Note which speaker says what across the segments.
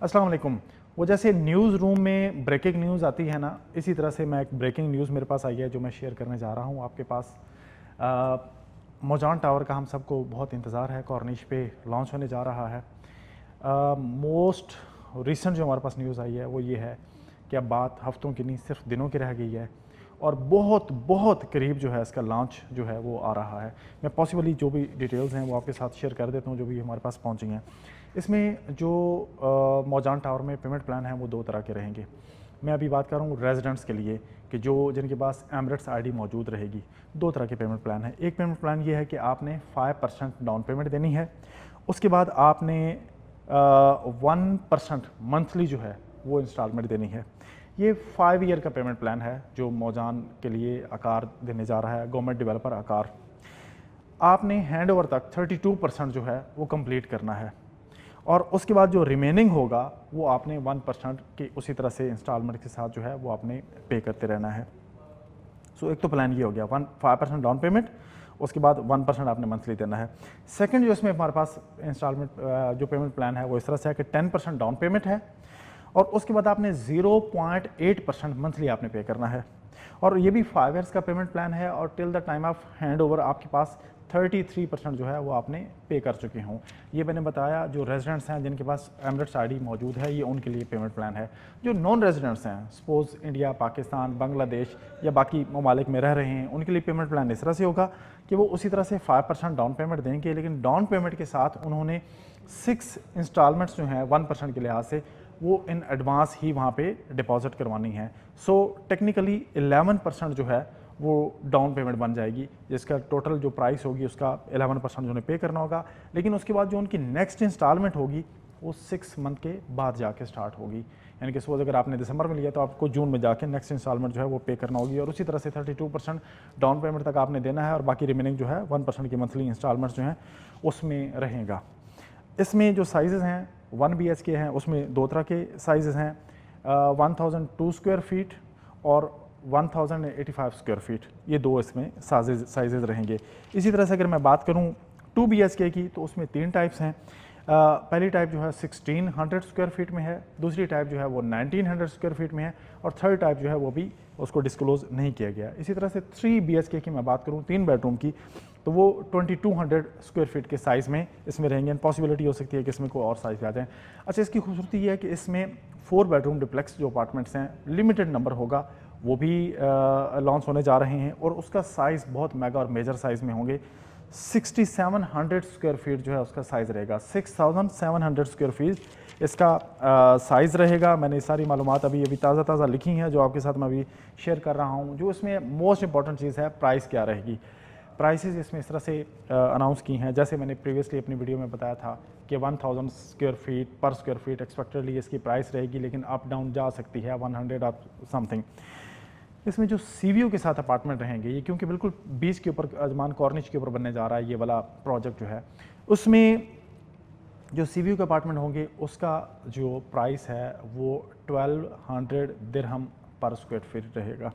Speaker 1: अस्सलाम वालेकुम। वो जैसे न्यूज़ रूम में ब्रेकिंग न्यूज़ आती है ना, इसी तरह से मैं एक ब्रेकिंग न्यूज़ मेरे पास आई है जो मैं शेयर करने जा रहा हूँ आपके पास। मोजान टावर का हम सबको बहुत इंतज़ार है, कॉर्निश पे लॉन्च होने जा रहा है। मोस्ट रिसेंट जो हमारे पास न्यूज़ आई है वो ये है कि अब बात हफ्तों की नहीं सिर्फ दिनों की रह गई है और बहुत बहुत करीब जो है इसका लॉन्च जो है वो आ रहा है। मैं पॉसिबली जो भी डिटेल्स हैं वो आपके साथ शेयर कर देता हूँ जो भी हमारे पास पहुँची हैं। इसमें जो मौजान टावर में पेमेंट प्लान है वो दो तरह के रहेंगे। मैं अभी बात कर रहा हूँ रेजिडेंट्स के लिए कि जो जिनके पास एमरेट्स आईडी मौजूद रहेगी। दो तरह के पेमेंट प्लान है। एक पेमेंट प्लान ये है कि आपने 5% डाउन पेमेंट देनी है, उसके बाद आपने 1% मंथली जो है वो इंस्टॉलमेंट देनी है। ये 5 ईयर का पेमेंट प्लान है जो मौजान के लिए आकार देने जा रहा है गवर्नमेंट डेवलपर आकार। आपने हैंड ओवर तक 32% जो है वो कंप्लीट करना है और उसके बाद जो रिमेनिंग होगा वो आपने 1% की उसी तरह से इंस्टॉलमेंट के साथ जो है वो आपने पे करते रहना है। सो एक तो प्लान ये हो गया 5% डाउन पेमेंट, उसके बाद 1% आपने मंथली देना है। सेकंड जो इसमें हमारे पास इंस्टॉलमेंट जो पेमेंट प्लान है वो इस तरह से है कि 10% डाउन पेमेंट है और उसके बाद आपने 0.8% मंथली आपने पे करना है। और ये भी 5 ईयर्स का पेमेंट प्लान है और till the time of hand over आपके पास 33% जो है वो आपने पे कर चुके हों। ये मैंने बताया जो रेजिडेंट्स हैं जिनके पास एमरेट्स आईडी मौजूद है ये उनके लिए पेमेंट प्लान है। जो नॉन रेजिडेंट्स हैं सपोज़ इंडिया, पाकिस्तान, बांग्लादेश या बाकी ममालिक में रह रहे हैं उनके लिए पेमेंट प्लान इस तरह से होगा कि वो उसी तरह से 5% डाउन पेमेंट देंगे, लेकिन डाउन पेमेंट के साथ उन्होंने 6 इंस्टॉलमेंट्स जो हैं 1% के लिहाज से वो इन एडवांस ही वहाँ पे डिपॉजिट करवानी है। सो टेक्निकली 11% जो है वो डाउन पेमेंट बन जाएगी, जिसका टोटल जो प्राइस होगी उसका 11% जो उन्हें पे करना होगा। लेकिन उसके बाद जो उनकी नेक्स्ट इंस्टॉलमेंट होगी वो 6 मंथ के बाद जाके स्टार्ट होगी। यानी कि सपोज अगर आपने दिसंबर में लिया तो आपको जून में जाके नेक्स्ट इंस्टॉलमेंट जो है वो पे करना होगी और उसी तरह से 32% डाउन पेमेंट तक आपने देना है और बाकी रिमेनिंग जो है 1% की मंथली इंस्टॉलमेंट्स जो हैं उसमें रहेगा। इसमें जो साइज़ हैं 1 BHK हैं, उसमें दो तरह के साइज़ हैं, 1002 स्क्वायर फीट और 1085 स्क्वायर फीट, ये दो इसमें साइजेज़ रहेंगे। इसी तरह से अगर मैं बात करूं 2 BHK की तो उसमें 3 टाइप्स हैं। पहली टाइप जो है 1600 स्क्वायर फीट में है, दूसरी टाइप जो है वो 1900 स्क्वायर फीट में है और थर्ड टाइप जो है वो भी उसको डिस्क्लोज़ नहीं किया गया। इसी तरह से 3 BHK की मैं बात करूँ 3 बेडरूम की तो वो 2200 स्क्वायर फीट के साइज़ में इसमें रहेंगे। पॉसिबिलिटी हो सकती है कि इसमें कोई और साइज़ आ जाए। अच्छा, इसकी खूबसूरती ये है कि इसमें 4 बेडरूम डिप्लेक्स जो अपार्टमेंट्स हैं लिमिटेड नंबर होगा, वो भी लॉन्च होने जा रहे हैं और उसका साइज़ बहुत मेगा और मेजर साइज़ में होंगे। 6700 स्क्वायर फीट जो है उसका साइज़ रहेगा, 6700 स्क्वायर फीट इसका साइज़ रहेगा। मैंने सारी मालूमात अभी ताज़ा लिखी हैं जो आपके साथ मैं अभी शेयर कर रहा हूँ। जो इसमें मोस्ट इंपॉर्टेंट चीज़ है प्राइस क्या रहेगी। प्राइसेस इसमें इस तरह से अनाउंस की हैं जैसे मैंने प्रीवियसली अपनी वीडियो में बताया था कि 1000 स्क्वायर फीट पर स्क्वायर फीट एक्सपेक्टेडली इसकी प्राइस रहेगी, लेकिन अप डाउन जा सकती है 100 और समथिंग। इसमें जो सीवीओ के साथ अपार्टमेंट रहेंगे ये क्योंकि बिल्कुल बीच के ऊपर अजमान कॉर्निश के ऊपर बनने जा रहा है ये वाला प्रोजेक्ट जो है, उसमें जो सीवीओ के अपार्टमेंट होंगे उसका जो प्राइस है वो 1200 दिरहम पर स्क्वायर फीट रहेगा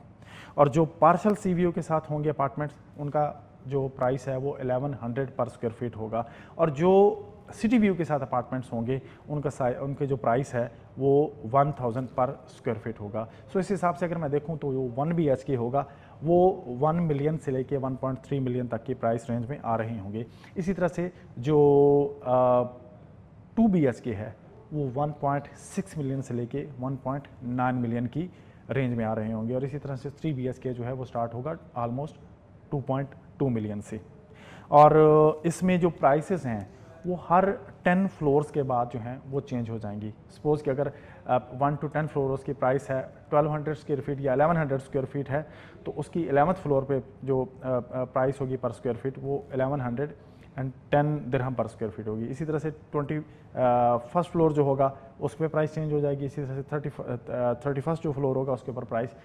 Speaker 1: और जो पार्शल सीवीओ के साथ होंगे अपार्टमेंट्स उनका जो प्राइस है वो 1100 पर स्क्वायर फीट होगा और जो सिटी व्यू के साथ अपार्टमेंट्स होंगे उनके जो प्राइस है वो 1000 पर स्क्वायर फीट होगा। सो इस हिसाब से अगर मैं देखूं तो जो 1 BHK होगा वो 1 मिलियन से लेके 1.3 मिलियन तक की प्राइस रेंज में आ रहे होंगे। इसी तरह से जो 2 BHK है वो 1.6 मिलियन से लेके 1.9 मिलियन की रेंज में आ रहे होंगे और इसी तरह से 3 BHK जो है वो स्टार्ट होगा ऑलमोस्ट 2.2 मिलियन से। और इसमें जो प्राइसेस हैं वो हर 10 फ्लोर्स के बाद जो हैं वो चेंज हो जाएंगी। सपोज़ कि अगर 1 to 10 फ्लोर्स की प्राइस है 1200 स्क्वायर फीट या 1100 स्क्वायर फीट है तो उसकी 11th फ्लोर पे जो प्राइस होगी पर स्क्वायर फीट वो 1110 दिरहम पर स्क्वायर फीट होगी। इसी तरह से 21st फ्लोर जो होगा उस पर प्राइस चेंज हो जाएगी। इसी तरह से 31st जो फ्लोर होगा उसके ऊपर प्राइस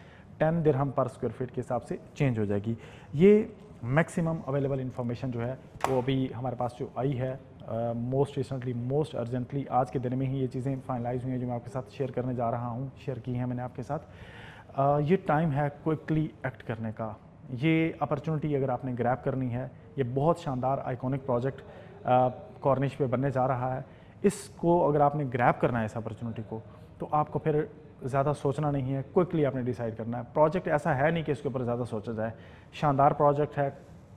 Speaker 1: 10 दिरहम पर स्क्वायर फीट के हिसाब से चेंज हो जाएगी। ये मैक्सिमम अवेलेबल इन्फॉर्मेशन जो है वो अभी हमारे पास जो आई है मोस्ट रिसेंटली मोस्ट अर्जेंटली आज के दिन में ही ये चीज़ें फाइनलाइज हुई हैं जो मैं आपके साथ शेयर करने जा रहा हूँ, शेयर की हैं मैंने आपके साथ। ये टाइम है क्विकली एक्ट करने का। ये अपॉर्चुनिटी अगर आपने ग्रैब करनी है, ये बहुत शानदार आइकॉनिक प्रोजेक्ट कॉर्निश पे बनने जा रहा है। इसको अगर आपने ग्रैब करना है इस अपॉर्चुनिटी को, तो आपको फिर ज़्यादा सोचना नहीं है, क्विकली आपने डिसाइड करना है। प्रोजेक्ट ऐसा है नहीं कि इसके ऊपर ज़्यादा सोचा जाए, शानदार प्रोजेक्ट है,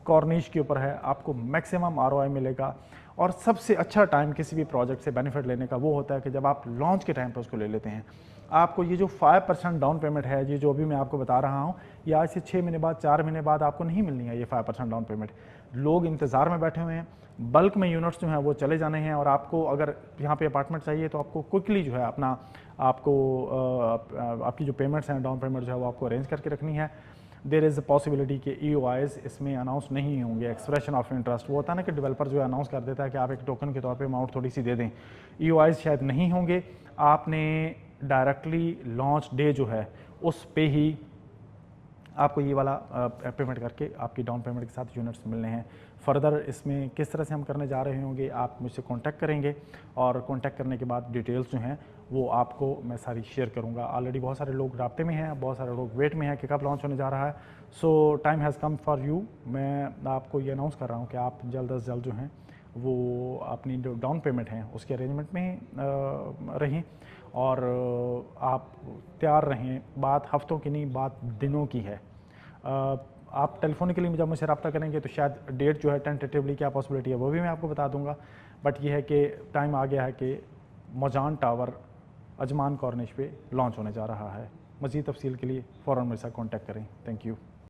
Speaker 1: कॉर्निश के ऊपर है, आपको मैक्सिमम आरओआई मिलेगा। और सबसे अच्छा टाइम किसी भी प्रोजेक्ट से बेनिफिट लेने का वो होता है कि जब आप लॉन्च के टाइम पर उसको ले लेते हैं। आपको ये जो 5% डाउन पेमेंट है, ये जो अभी मैं आपको बता रहा हूँ, ये आज से 6 महीने बाद, 4 महीने बाद आपको नहीं मिलनी है ये 5% डाउन पेमेंट। लोग इंतज़ार में बैठे हुए हैं, बल्क में यूनिट्स जो हैं वो चले जाने हैं, और आपको अगर यहाँ पे अपार्टमेंट चाहिए तो आपको क्विकली जो है अपना आपको आपकी जो पेमेंट्स हैं, डाउन पेमेंट जो है वो आपको अरेंज करके रखनी है। देर इज़ अ पॉसिबिलिटी कि EOIs इसमें अनाउंस नहीं होंगे, एक्सप्रेशन ऑफ इंटरेस्ट। वो होता है ना कि डेवलपर जो है अनाउंस कर देता है कि आप एक टोकन के तौर पे अमाउंट थोड़ी सी दे दें। EOIs शायद नहीं होंगे, आपने डायरेक्टली लॉन्च डे जो है उस पे ही आपको ये वाला पेमेंट करके आपकी डाउन पेमेंट के साथ यूनिट्स मिलने हैं। फर्दर इसमें किस तरह से हम करने जा रहे होंगे, आप मुझसे कांटेक्ट करेंगे, और कांटेक्ट करने के बाद डिटेल्स जो हैं वो आपको मैं सारी शेयर करूंगा। ऑलरेडी बहुत सारे लोग राब्ते में हैं, बहुत सारे लोग वेट में हैं कि कब लॉन्च होने जा रहा है। सो time has come for you. मैं आपको ये अनाउंस कर रहा हूँ कि आप जल्द अज जल्द जो हैं वो अपनी जो डाउन पेमेंट हैं उसके अरेंजमेंट में रहें, और आप तैयार रहें। बात हफ्तों की नहीं, बात दिनों की है। आप टेलीफोनिकली जब मुझसे रब्ता करेंगे तो शायद डेट जो है टेंटेटिवली क्या पॉसिबिलिटी है वो भी मैं आपको बता दूंगा। बट ये है कि टाइम आ गया है कि मौजान टावर अजमान कॉर्निश पे लॉन्च होने जा रहा है। मज़ीद तफसील के लिए फ़ौरन मेरे साथ कॉन्टैक्ट करें। Thank you.